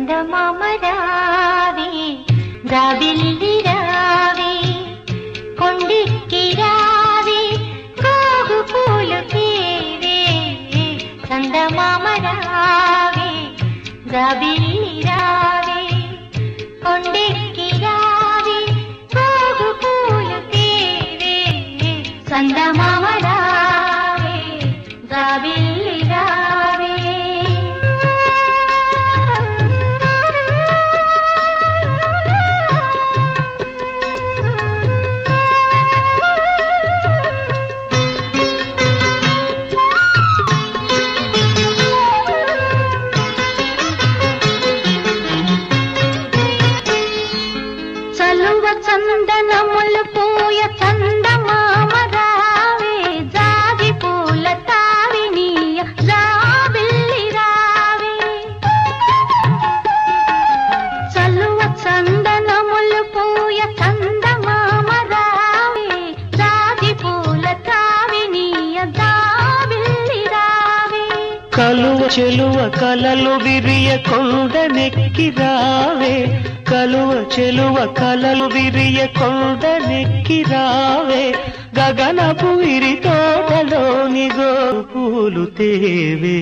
చందమామ రావే జాబిల్లి రావే కొండెక్కి రావే గోగు పూలు తేవే చందమామ రావే జాబిల్లి రావే కొండెక్కి రావే గోగు పూలు తేవే చందమామ రావే జాబిల్లి రావే చలువ చందనములు పూయ చందమామ రావే జాజి పూల తావినీయ జాబిల్లి రావే చలువ చందనములు పూయ చందమామ రావే జాజి పూల తావినీయ జాబిల్లి రావే కలువ చెలువ కలలు విరియ కొండనెక్కి రావే కలువ చెలువ కలలు విరియ కొండనెక్కి రావే గగనపు విరి తోటలోని గోపూలు తేవే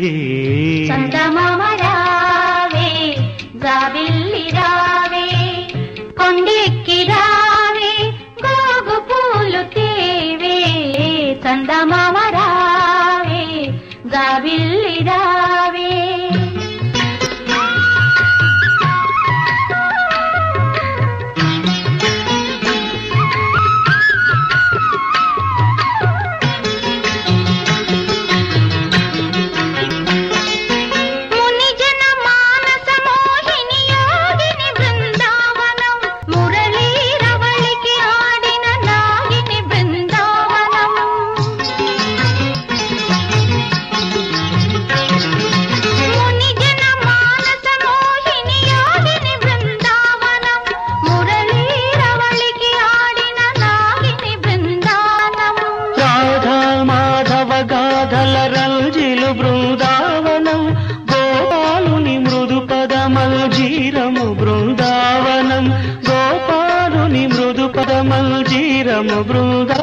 చందమామ రావే జాబిల్లి రావే కొండెక్కి రావే గోగు పూలు తేవే చందమామ రావే జాబిల్లి రావే రంజిలు బృందావనం గోపాలుని మృదు పదమల్జీరము బృందావనం గోపాలుని మృదు పదమల్జీరము బృందావనం